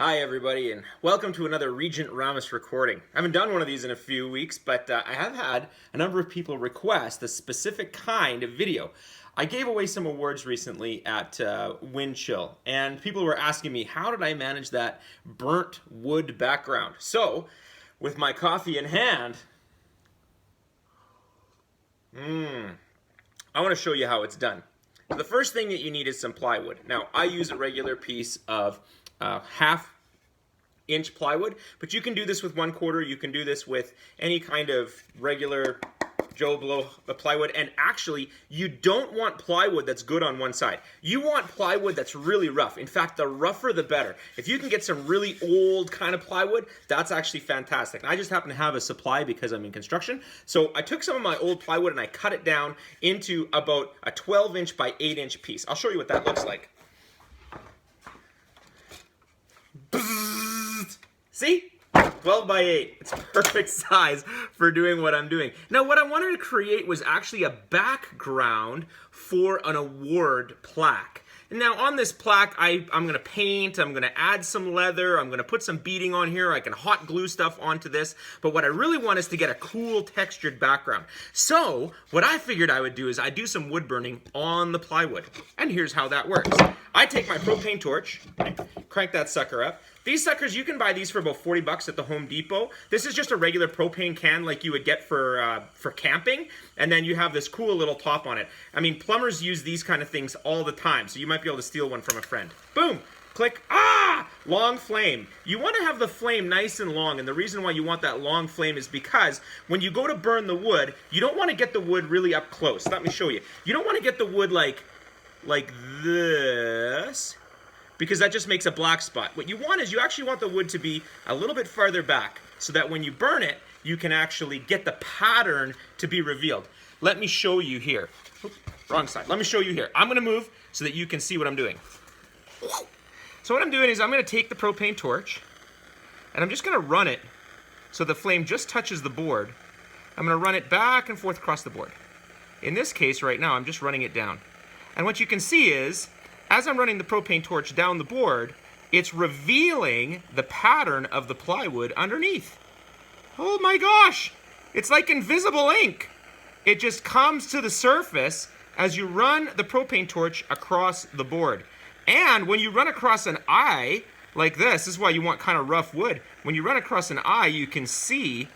Hi everybody, and welcome to another Regent Ramas recording. I haven't done one of these in a few weeks, but I have had a number of people request a specific kind of video. I gave away some awards recently at Wind Chill, and people were asking me, how did I manage that burnt wood background? So, with my coffee in hand, I want to show you how it's done. The first thing that you need is some plywood. Now, I use a regular piece of half-inch plywood, but you can do this with 1/4. You can do this with any kind of regular Joe Blow plywood. And actually, you don't want plywood that's good on one side. You want plywood that's really rough. In fact, the rougher the better. If you can get some really old kind of plywood, that's actually fantastic. I just happen to have a supply because I'm in construction. So I took some of my old plywood and I cut it down into about a 12-inch by 8-inch piece. I'll show you what that looks like. See? 12 by 8. It's perfect size for doing what I'm doing. Now, what I wanted to create was actually a background for an award plaque. And now on this plaque, I'm going to paint, I'm going to add some leather, I'm going to put some beading on here, I can hot glue stuff onto this, but what I really want is to get a cool textured background. So, what I figured I would do is I'd do some wood burning on the plywood. And here's how that works. I take my propane torch, crank that sucker up. These suckers, you can buy these for about 40 bucks at the Home Depot. This is just a regular propane can like you would get for camping, and then you have this cool little top on it. I mean, plumbers use these kind of things all the time, so you might be able to steal one from a friend. Boom! Click. Ah! Long flame. You want to have the flame nice and long, and the reason why you want that long flame is because when you go to burn the wood, you don't want to get the wood really up close. Let me show you. You don't want to get the wood like this, because that just makes a black spot. What you want is you actually want the wood to be a little bit farther back so that when you burn it, you can actually get the pattern to be revealed. Let me show you here. Oops, wrong side. Let me show you here. I'm going to move so that you can see what I'm doing. So what I'm doing is I'm going to take the propane torch and I'm just going to run it so the flame just touches the board. I'm going to run it back and forth across the board. In this case right now, I'm just running it down. And what you can see is, as I'm running the propane torch down the board, it's revealing the pattern of the plywood underneath. Oh my gosh! It's like invisible ink. It just comes to the surface as you run the propane torch across the board. And when you run across an eye like this is why you want kind of rough wood. When you run across an eye, you can see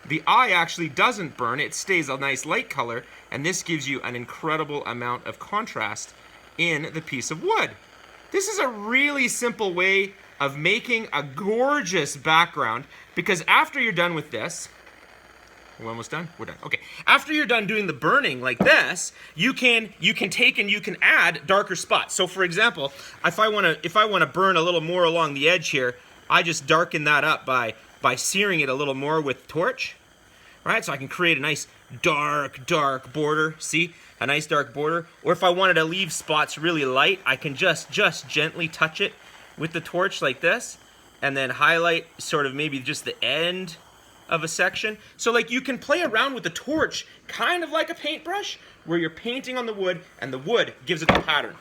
the eye actually doesn't burn. It stays a nice light color, and this gives you an incredible amount of contrast in the piece of wood. This is a really simple way of making a gorgeous background, because after you're done with this, we're almost done? We're done. Okay. After you're done doing the burning like this, you can take and you can add darker spots. So for example, if I want to burn a little more along the edge here, I just darken that up by searing it a little more with torch. Right? So I can create a nice dark border. See? A nice dark border. Or if I wanted to leave spots really light, I can just gently touch it with the torch like this, and then highlight sort of maybe just the end of a section. So like you can play around with the torch kind of like a paintbrush, where you're painting on the wood and the wood gives it the pattern.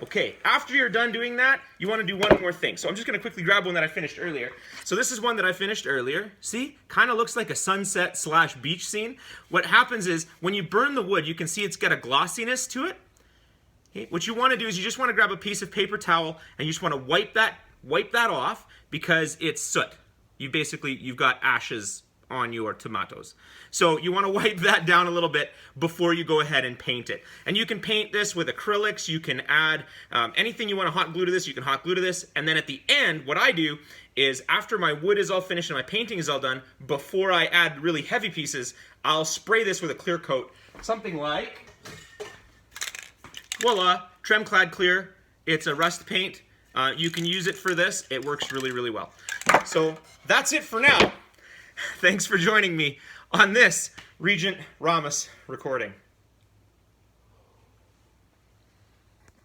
Okay, after you're done doing that, you want to do one more thing. So I'm just going to quickly grab one that I finished earlier. So this is one that I finished earlier. See? Kind of looks like a sunset / beach scene. What happens is when you burn the wood, you can see it's got a glossiness to it. Okay? What you want to do is you just want to grab a piece of paper towel and you just want to wipe that off, because it's soot. You've got ashes on your tomatoes. So you want to wipe that down a little bit before you go ahead and paint it. And you can paint this with acrylics. You can add anything you want to hot glue to this. You can hot glue to this. And then at the end, what I do is after my wood is all finished and my painting is all done, before I add really heavy pieces, I'll spray this with a clear coat. Something like, voila, Tremclad Clear. It's a rust paint. You can use it for this. It works really, really well. So that's it for now. Thanks for joining me on this Regent Ramas recording.